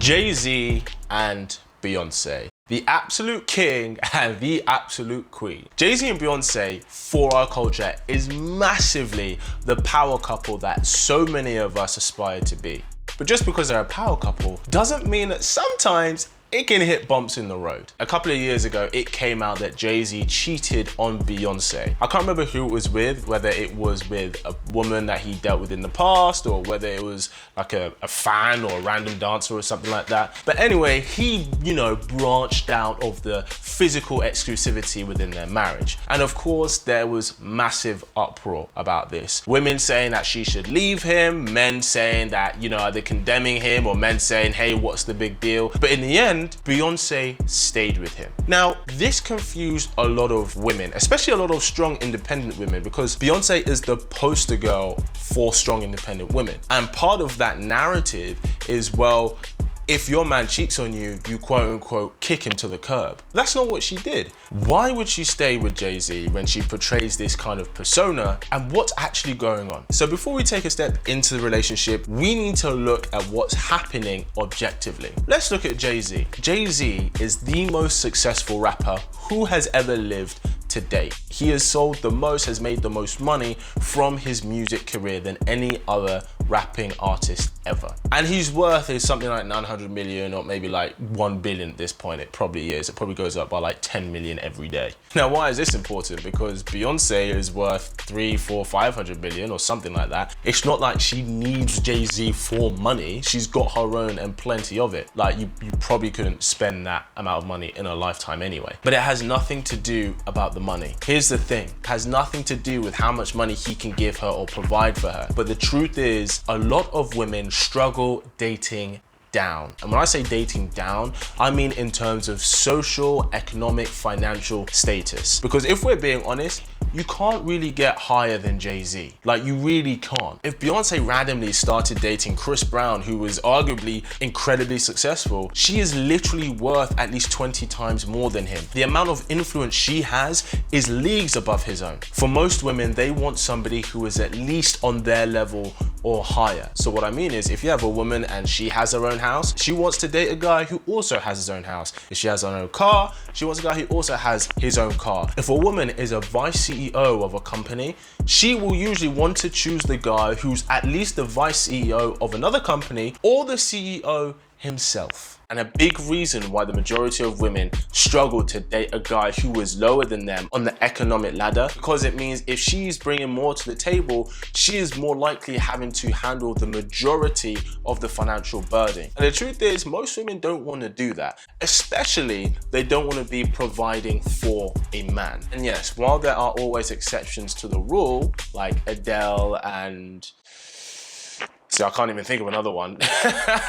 Jay-Z and Beyonce. The absolute king and the absolute queen. Jay-Z and Beyonce, for our culture, is massively the power couple that so many of us aspire to be. But just because they're a power couple doesn't mean that sometimes it can hit bumps in the road. A couple of years ago, it came out that Jay-Z cheated on Beyonce. I can't remember who it was with, whether it was with a woman that he dealt with in the past, or whether it was like a fan or a random dancer or something like that. But anyway, he, branched out of the physical exclusivity within their marriage. And of course, there was massive uproar about this. Women saying that she should leave him, men saying that, are they condemning him, or men saying, hey, what's the big deal? But in the end, Beyonce stayed with him. Now, this confused a lot of women, especially a lot of strong independent women, because Beyonce is the poster girl for strong independent women. And part of that narrative is, well, if your man cheats on you, you quote unquote kick him to the curb. That's not what she did. Why would she stay with Jay-Z when she portrays this kind of persona, and what's actually going on? So before we take a step into the relationship, we need to look at what's happening objectively. Let's look at Jay-Z. Jay-Z is the most successful rapper who has ever lived to date. He has sold the most, has made the most money from his music career than any other rapping artist ever. And his worth is something like 900 million or maybe like 1 billion at this point. It probably is. It probably goes up by like 10 million every day. Now, why is this important? Because Beyonce is worth 300, 400, 500 million or something like that. It's not like she needs Jay-Z for money. She's got her own and plenty of it. Like you probably couldn't spend that amount of money in a lifetime anyway. But it has nothing to do about the money. Here's the thing, it has nothing to do with how much money he can give her or provide for her. But the truth is, a lot of women struggle dating down. And when I say dating down, I mean in terms of social, economic, financial status. Because if we're being honest, you can't really get higher than Jay-Z. Like, you really can't. If Beyonce randomly started dating Chris Brown, who was arguably incredibly successful, she is literally worth at least 20 times more than him. The amount of influence she has is leagues above his own. For most women, they want somebody who is at least on their level or higher. So what I mean is, if you have a woman and she has her own house, she wants to date a guy who also has his own house. If she has her own car, she wants a guy who also has his own car. If a woman is a vice CEO of a company, she will usually want to choose the guy who's at least the vice CEO of another company or the CEO himself. And a big reason why the majority of women struggle to date a guy who is lower than them on the economic ladder, because it means if she's bringing more to the table, she is more likely having to handle the majority of the financial burden. And the truth is, most women don't want to do that. Especially, they don't want to be providing for a man. And yes, while there are always exceptions to the rule, like Adele and... See, I can't even think of another one.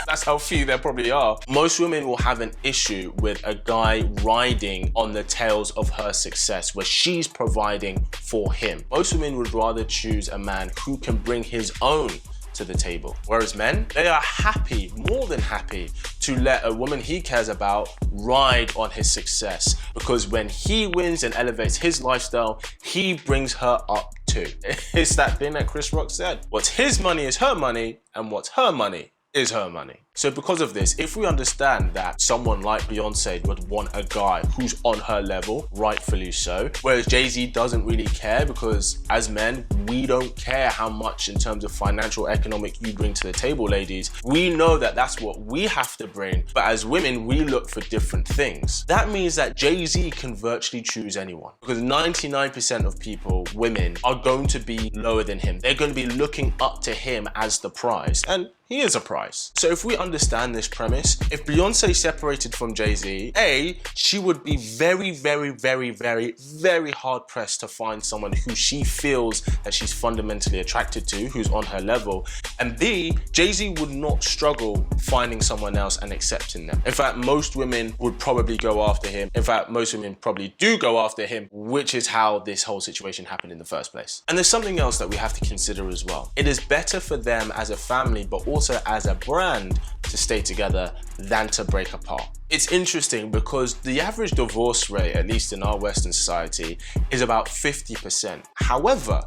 That's how few there probably are. Most women will have an issue with a guy riding on the tails of her success, where she's providing for him. Most women would rather choose a man who can bring his own to the table. Whereas men, they are happy, more than happy, to let a woman he cares about ride on his success, because when he wins and elevates his lifestyle, he brings her up too. It's that thing that Chris Rock said, what's his money is her money, and what's her money is her money. So because of this, if we understand that someone like Beyonce would want a guy who's on her level, rightfully so, whereas Jay-Z doesn't really care, because as men, we don't care how much in terms of financial, economic you bring to the table, ladies. We know that that's what we have to bring, but as women, we look for different things. That means that Jay-Z can virtually choose anyone, because 99% of people, women, are going to be lower than him. They're going to be looking up to him as the prize, and he is a prize. So if we understand this premise, if Beyonce separated from Jay-Z, A, she would be very, very, very, very, very hard pressed to find someone who she feels that she's fundamentally attracted to, who's on her level. And B, Jay-Z would not struggle finding someone else and accepting them. In fact, most women would probably go after him. In fact, most women probably do go after him, which is how this whole situation happened in the first place. And there's something else that we have to consider as well. It is better for them as a family, but also as a brand, to stay together than to break apart. It's interesting because the average divorce rate, at least in our Western society, is about 50%. However,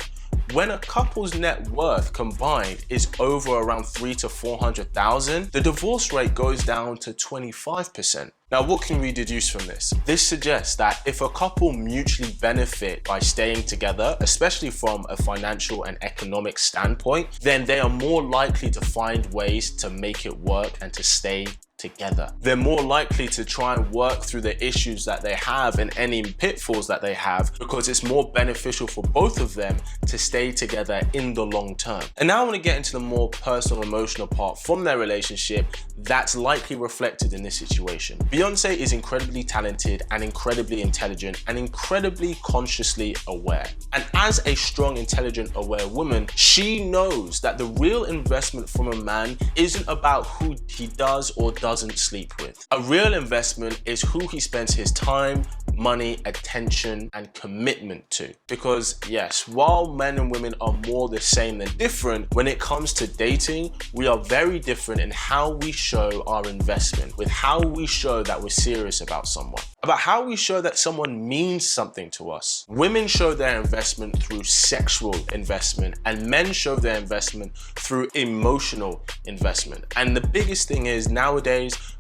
when a couple's net worth combined is over around 300,000 to 400,000, the divorce rate goes down to 25%. Now, what can we deduce from this? This suggests that if a couple mutually benefit by staying together, especially from a financial and economic standpoint, then they are more likely to find ways to make it work and to stay together. They're more likely to try and work through the issues that they have and any pitfalls that they have, because it's more beneficial for both of them to stay together in the long term. And now I want to get into the more personal, emotional part from their relationship that's likely reflected in this situation. Beyonce is incredibly talented and incredibly intelligent and incredibly consciously aware. And as a strong, intelligent, aware woman, she knows that the real investment from a man isn't about who he does or doesn't sleep with. A real investment is who he spends his time, money, attention, and commitment to. Because yes, while men and women are more the same than different, when it comes to dating, we are very different in how we show our investment, with how we show that we're serious about someone, about how we show that someone means something to us. Women show their investment through sexual investment, and men show their investment through emotional investment. And the biggest thing is, nowadays,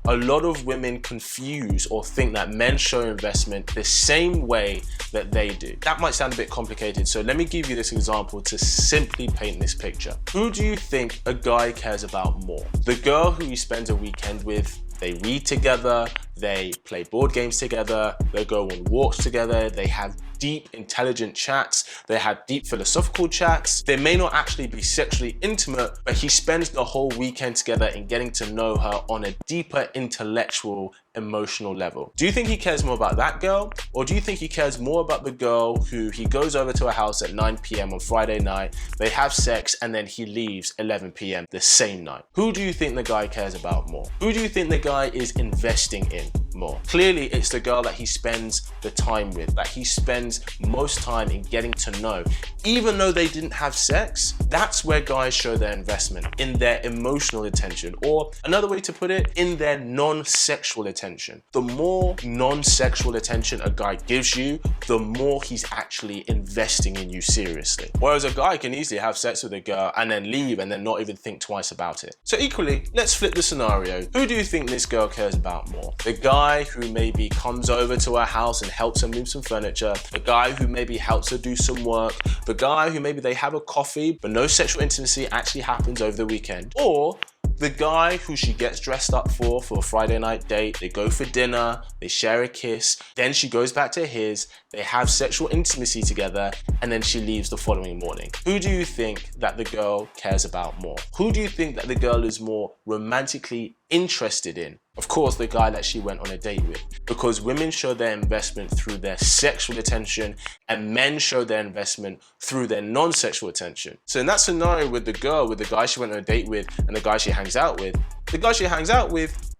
a lot of women confuse or think that men show investment the same way that they do. That might sound a bit complicated, so let me give you this example to simply paint this picture. Who do you think a guy cares about more? The girl who he spends a weekend with, they read together, they play board games together, they go on walks together, they have deep, intelligent chats, they have deep philosophical chats. They may not actually be sexually intimate, but he spends the whole weekend together in getting to know her on a deeper intellectual, emotional level. Do you think he cares more about that girl? Or do you think he cares more about the girl who he goes over to her house at 9 p.m. on Friday night, they have sex, and then he leaves 11 p.m. the same night? Who do you think the guy cares about more? Who do you think the guy is investing in more? Clearly, it's the girl that he spends the time with, that he spends most time in getting to know. Even though they didn't have sex, that's where guys show their investment, in their emotional attention, or another way to put it, in their non-sexual attention. The more non-sexual attention a guy gives you, the more he's actually investing in you seriously. Whereas a guy can easily have sex with a girl and then leave and then not even think twice about it. So equally, let's flip the scenario. Who do you think this girl cares about more? The guy who maybe comes over to her house and helps her move some furniture, the guy who maybe helps her do some work, the guy who maybe they have a coffee but no sexual intimacy actually happens over the weekend, or the guy who she gets dressed up for a Friday night date, they go for dinner, they share a kiss, then she goes back to his, they have sexual intimacy together, and then she leaves the following morning. Who do you think that the girl cares about more? Who do you think that the girl is more romantically interested in? Of course, the guy that she went on a date with, because women show their investment through their sexual attention and men show their investment through their non-sexual attention. So in that scenario with the girl, with the guy she went on a date with and the guy she hangs out with, the guy she hangs out with,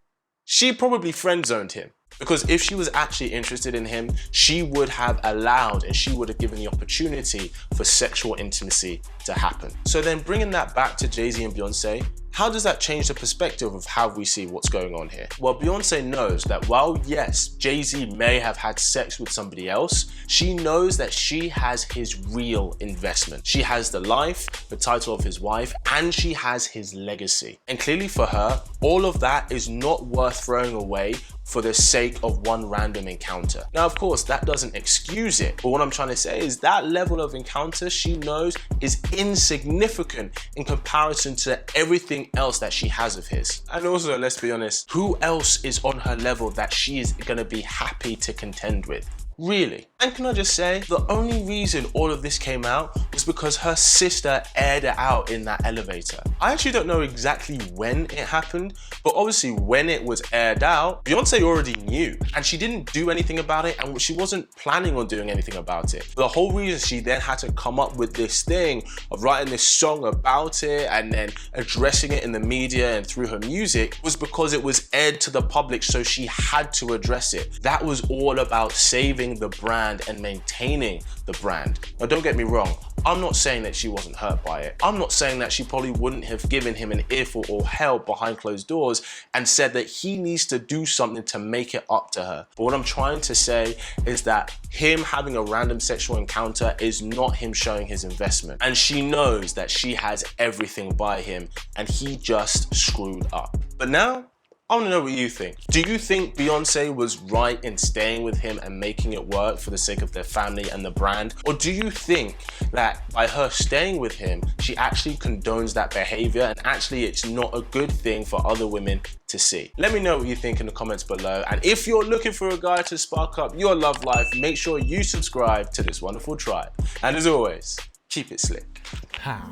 she probably friend-zoned him. Because if she was actually interested in him, she would have allowed and she would have given the opportunity for sexual intimacy to happen. So then bringing that back to Jay-Z and Beyonce, how does that change the perspective of how we see what's going on here? Well, Beyonce knows that while yes, Jay-Z may have had sex with somebody else, she knows that she has his real investment. She has the life, the title of his wife, and she has his legacy. And clearly for her, all of that is not worth throwing away for the sake of one random encounter. Now, of course, that doesn't excuse it, but what I'm trying to say is that level of encounter she knows is insignificant in comparison to everything else that she has of his. And also, let's be honest, who else is on her level that she is gonna be happy to contend with? Really? And can I just say, the only reason all of this came out was because her sister aired it out in that elevator. I actually don't know exactly when it happened, but obviously when it was aired out, Beyonce already knew and she didn't do anything about it, and she wasn't planning on doing anything about it. The whole reason she then had to come up with this thing of writing this song about it and then addressing it in the media and through her music was because it was aired to the public, so she had to address it. That was all about saving the brand and maintaining the brand. Now don't get me wrong, I'm not saying that she wasn't hurt by it. I'm not saying that she probably wouldn't have given him an earful or help behind closed doors and said that he needs to do something to make it up to her. But what I'm trying to say is that him having a random sexual encounter is not him showing his investment. And she knows that she has everything by him and he just screwed up. But now, I want to know what you think. Do you think Beyonce was right in staying with him and making it work for the sake of their family and the brand? Or do you think that by her staying with him, she actually condones that behavior and actually it's not a good thing for other women to see? Let me know what you think in the comments below. And if you're looking for a guy to spark up your love life, make sure you subscribe to this wonderful tribe. And as always, keep it slick. How?